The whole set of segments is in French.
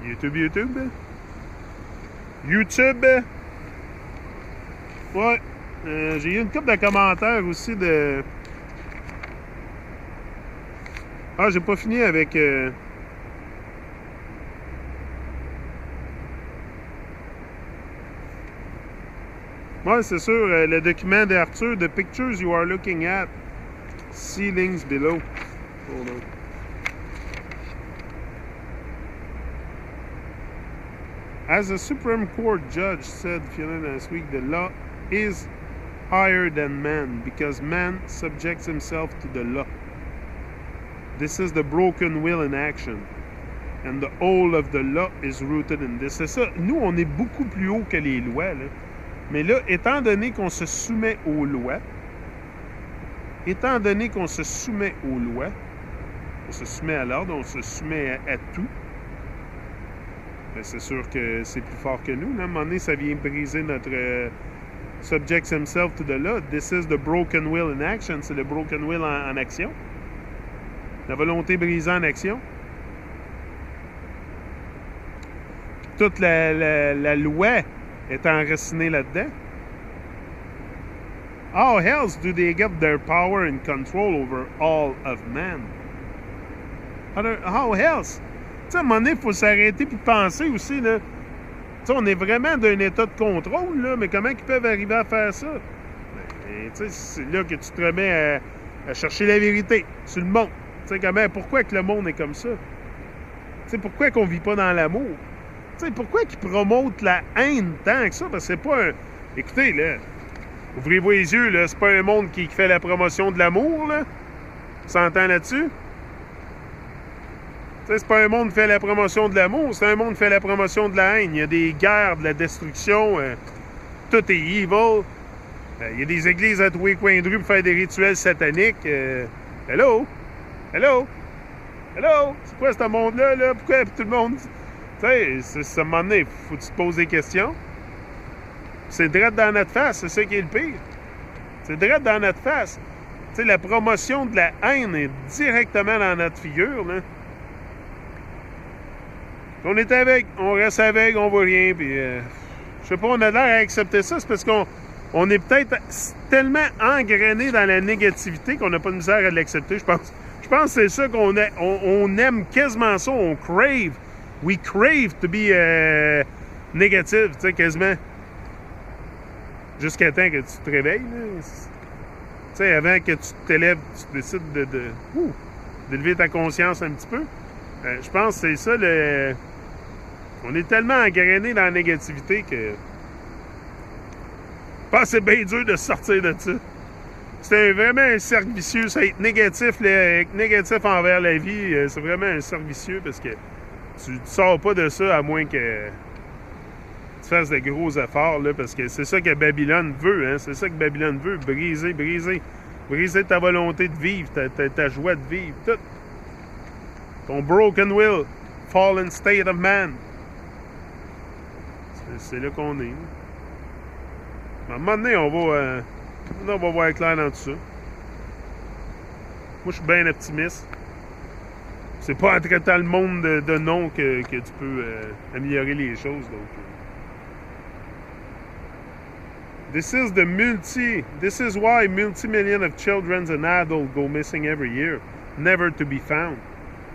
YouTube. Ouais. J'ai eu une couple de commentaires aussi de... Ah, j'ai pas fini avec... Ouais, c'est sûr, le document d'Arthur, The Pictures You Are Looking At, See Links Below. Hold on. As a Supreme Court judge said last week, the law is higher than man because man subjects himself to the law. This is the broken will in action. And the whole of the law is rooted in this. C'est ça. Nous, on est beaucoup plus haut que les lois, là. Mais là, étant donné qu'on se soumet aux lois, on se soumet à l'ordre, on se soumet à tout, ben c'est sûr que c'est plus fort que nous. Là. À un moment donné, ça vient briser notre subjects himself to the law. This is the broken will in action. C'est le broken will en action. La volonté brisée en action. Toute la loi est enracinée là-dedans. How else do they get their power and control over all of man? How else? Tu sais, à un moment donné, il faut s'arrêter et penser aussi, là. Tu sais, on est vraiment d'un état de contrôle, là, mais comment ils peuvent arriver à faire ça? Ben, tu sais, c'est là que tu te remets à chercher la vérité sur le monde. Tu sais, pourquoi que le monde est comme ça? Tu sais, pourquoi qu'on vit pas dans l'amour? Tu sais, pourquoi qu'ils promotent la haine tant que ça? Parce que c'est pas un... Écoutez, là, ouvrez-vous les yeux, là, c'est pas un monde qui fait la promotion de l'amour, là. On s'entend là-dessus? Tu sais, c'est pas un monde qui fait la promotion de l'amour, c'est un monde qui fait la promotion de la haine. Il y a des guerres, de la destruction, tout est evil. Il y a des églises à tous les coins de rue pour faire des rituels sataniques. Hello? C'est quoi ce monde-là, là? Pourquoi tout le monde... Tu sais, à un moment donné, faut que tu te poses des questions. C'est direct dans notre face, c'est ça qui est le pire. C'est direct dans notre face. Tu sais, la promotion de la haine est directement dans notre figure, là. On est avec, on reste avec, on voit rien, puis... je sais pas, on a l'air à accepter ça, c'est parce qu'on est peut-être tellement engrainé dans la négativité qu'on n'a pas de misère à l'accepter, je pense. Je pense que c'est ça qu'on a, on aime quasiment ça, on crave. We crave to be négatif, tu sais, quasiment. Jusqu'à temps que tu te réveilles, là. Tu sais, avant que tu t'élèves, tu décides d'élever ta conscience un petit peu. Je pense que c'est ça, on est tellement engrainé dans la négativité que... Je pense que c'est bien dur de sortir de ça. C'est vraiment un cercle vicieux. Ça, être négatif, négatif envers la vie, c'est vraiment un cercle vicieux parce que tu ne sors pas de ça à moins que tu fasses de gros efforts, là, parce que c'est ça que Babylone veut, hein? C'est ça que Babylone veut, briser ta volonté de vivre, ta joie de vivre, tout. Ton broken will, fallen state of man. C'est là qu'on est. À un moment donné, on va voir clair dans tout ça. Moi, je suis bien optimiste. C'est pas en traitant le monde de non que tu peux améliorer les choses. Donc. This is why multi-million of children and adults go missing every year, never to be found.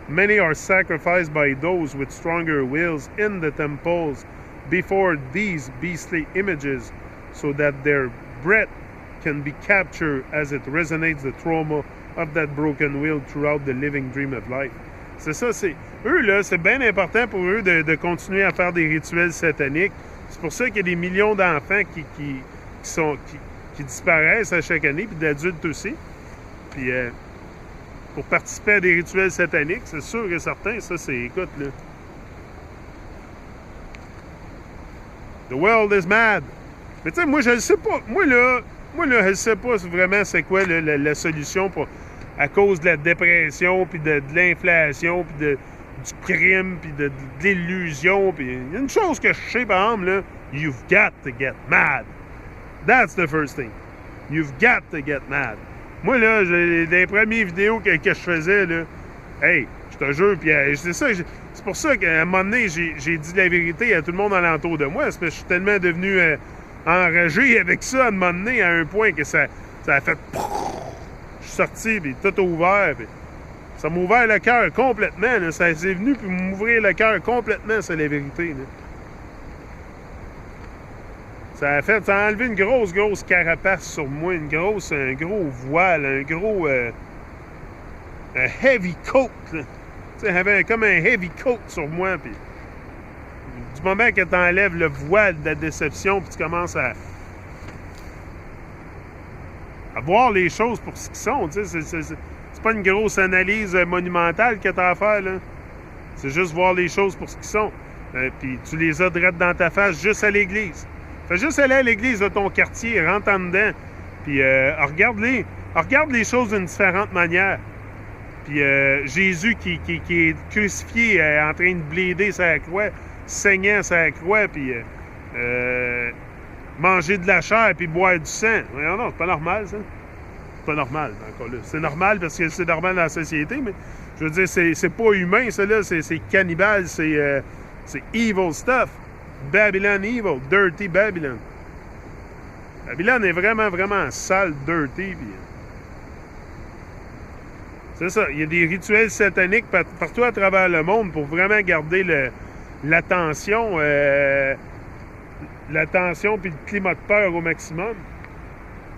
Many are sacrificed by those with stronger wills in the temples before these beastly images, so that their breath can be captured as it resonates the trauma of that broken will throughout the living dream of life. C'est ça, c'est... Eux, là, c'est bien important pour eux de continuer à faire des rituels sataniques. C'est pour ça qu'il y a des millions d'enfants qui disparaissent à chaque année, puis d'adultes aussi. Puis, pour participer à des rituels sataniques, c'est sûr et certain, ça, c'est... Écoute, là... The world is mad. Mais tu sais, moi, je ne sais pas. Moi, là, je ne sais pas vraiment c'est quoi la solution pour... à cause de la dépression, puis de l'inflation, puis du crime, puis de l'illusion. Puis il y a une chose que je sais, par exemple, là, you've got to get mad. That's the first thing. You've got to get mad. Moi, là, dans les premières vidéos que je faisais, là, hey, Je te jure. Puis c'est pour ça qu'à un moment donné, j'ai dit la vérité à tout le monde alentour de moi. C'est parce que je suis tellement devenu enragé avec ça à un moment donné, à un point que ça a fait... Je suis sorti, puis tout a ouvert. Puis ça m'a ouvert le cœur complètement. Là. Ça s'est venu pour m'ouvrir le cœur complètement, c'est la vérité. Là. Ça a enlevé une grosse carapace sur moi, un gros voile, un gros un heavy coat. Là. Tu sais, avait comme un heavy coat sur moi. Puis du moment que tu enlèves le voile de la déception, puis tu commences à voir les choses pour ce qu'ils sont. Tu sais, c'est pas une grosse analyse monumentale que tu as à faire. Là. C'est juste voir les choses pour ce qu'ils sont. Puis tu les as drettes dans ta face juste à l'église. Fais juste aller à l'église de ton quartier, rentre en dedans, puis regarde les choses d'une différente manière. Puis Jésus qui est crucifié, en train de bléder sa croix, saignant sa croix, puis manger de la chair, puis boire du sang. Non, c'est pas normal, ça. C'est pas normal, encore là. C'est normal parce que c'est normal dans la société, mais je veux dire, c'est pas humain, ça, là. C'est cannibale, c'est evil stuff. Babylon evil, dirty Babylon. Babylon est vraiment sale, dirty, puis... C'est ça, il y a des rituels sataniques partout à travers le monde pour vraiment garder l'attention puis le climat de peur au maximum.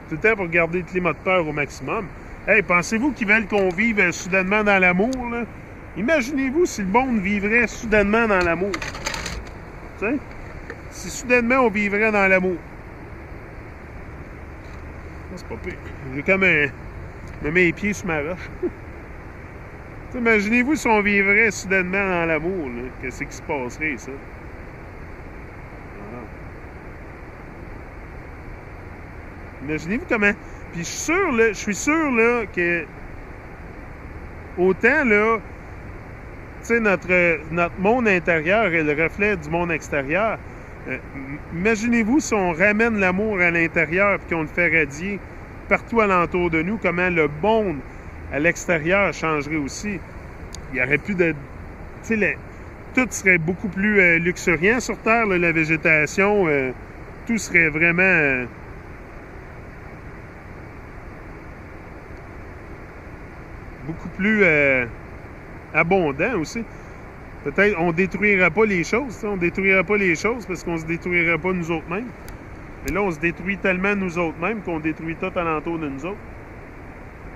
Tout le temps pour garder le climat de peur au maximum. Hey, pensez-vous qu'ils veulent qu'on vive soudainement dans l'amour, là? Imaginez-vous si le monde vivrait soudainement dans l'amour. Tu sais? Si soudainement on vivrait dans l'amour. C'est pas pire. J'ai comme je mets les pieds sur ma roche. Imaginez-vous si on vivrait soudainement dans l'amour, là. Qu'est-ce qui se passerait, ça? Voilà. Imaginez-vous comment... Puis je suis sûr, là, que... Autant, là... Tu sais, notre monde intérieur est le reflet du monde extérieur. Imaginez-vous si on ramène l'amour à l'intérieur et qu'on le fait radier partout alentour de nous, comment le monde à l'extérieur changerait aussi. Il n'y aurait plus de... Tu sais, tout serait beaucoup plus luxuriant sur Terre, là, la végétation. Tout serait vraiment... beaucoup plus abondant aussi. Peut-être on ne détruira pas les choses. On ne détruira pas les choses parce qu'on ne se détruira pas nous autres mêmes. Mais là, on se détruit tellement nous autres mêmes qu'on détruit tout alentour de nous autres.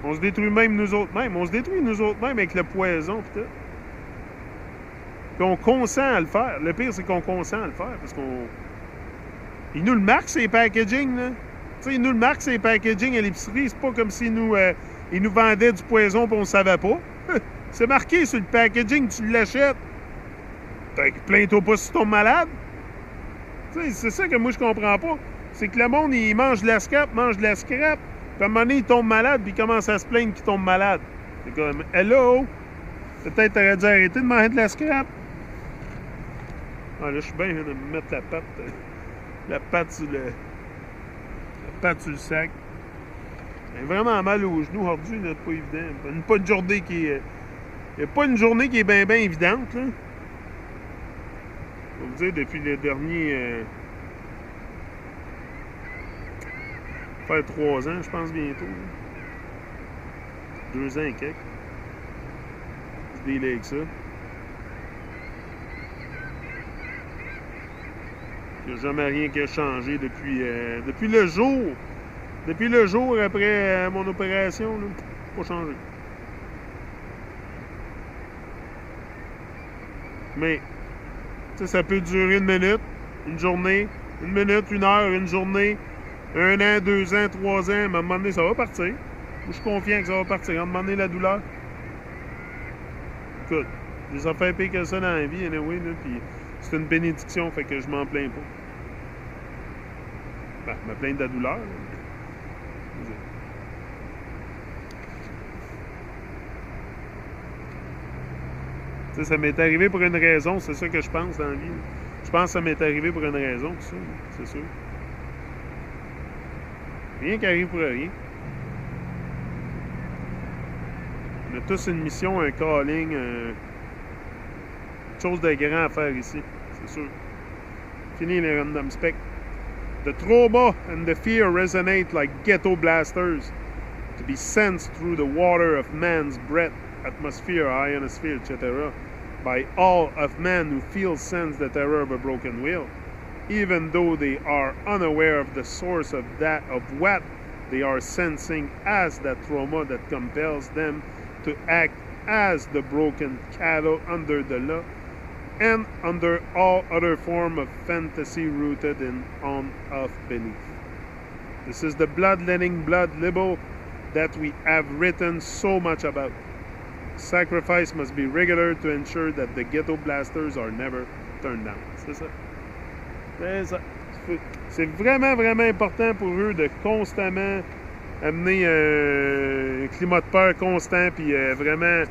On se détruit même nous autres mêmes. On se détruit nous autres mêmes avec le poison pis tout. Puis on consent à le faire. Le pire, c'est qu'on consent à le faire parce qu'on... Ils nous le marquent, ces packaging, là. Tu sais, ils nous le marquent, ces packaging à l'épicerie. C'est pas comme s'ils nous vendaient du poison pis on ne savait pas. C'est marqué sur le packaging, tu l'achètes. Plains-toi pas si tu tombes malade. Tu sais, c'est ça que moi je comprends pas. C'est que le monde, il mange de la scrap. Puis à un moment donné, il tombe malade, puis il commence à se plaindre qu'il tombe malade. C'est comme, hello! Peut-être t'aurais dû arrêter de manger de la scrap. Ah, là, je suis bien de me mettre la patte sur le sac. J'ai vraiment mal aux genoux aujourd'hui, là, pas évident. Pas une journée qui est... Il n'y a pas une journée qui est bien évidente, là. Je vais vous dire, depuis le dernier... faire 3 ans, je pense, bientôt. Là. 2 ans et quelques. Je délai avec ça. Il n'y a jamais rien qui a changé depuis le jour. Depuis le jour après mon opération, là. Pas changé. Mais, tu sais, ça peut durer 1 minute, une journée, 1 minute, 1 heure, une journée, 1 an, 2 ans, 3 ans, mais à un moment donné, ça va partir. Je suis confiant que ça va partir. À un moment donné, la douleur. Écoute, des affaires pires que ça dans la vie, anyway, là, puis c'est une bénédiction, fait que je m'en plains pas. Ben, je me plains de la douleur, là. Tu sais, ça m'est arrivé pour une raison, c'est ça que je pense dans la vie. Je pense que ça m'est arrivé pour une raison, tout ça, c'est sûr. Rien qui arrive pour rien. On a tous une mission, un calling, une chose de grand à faire ici, c'est sûr. Fini les random spec. The trauma and the fear resonate like ghetto blasters, to be sensed through the water of man's breath, atmosphere, ionosphere, etc., by all of men who feel sense the terror of a broken wheel, even though they are unaware of the source of what they are sensing as that trauma that compels them to act as the broken cattle under the law and under all other form of fantasy rooted in on-off belief. This is the bloodletting blood libel that we have written so much about. Sacrifice must be regular to ensure that the ghetto blasters are never turned down. C'est ça. C'est ça. C'est vraiment, vraiment important pour eux de constamment amener un climat de peur constant, puis vraiment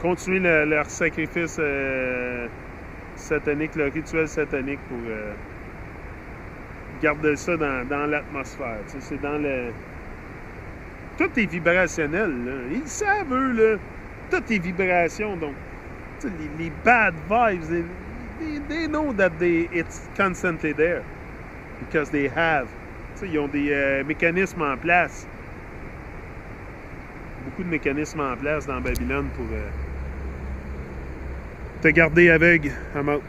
continuer leur sacrifice satanique, leur rituel satanique pour garder ça dans l'atmosphère. Tu sais, c'est dans le... Tout est vibrationnel, là. Ils savent, eux, là. Tout est vibration, donc les bad vibes, they know that it's constantly there because they have. Tu sais, ils ont des mécanismes en place. Beaucoup de mécanismes en place dans Babylone pour te garder aveugle à mort.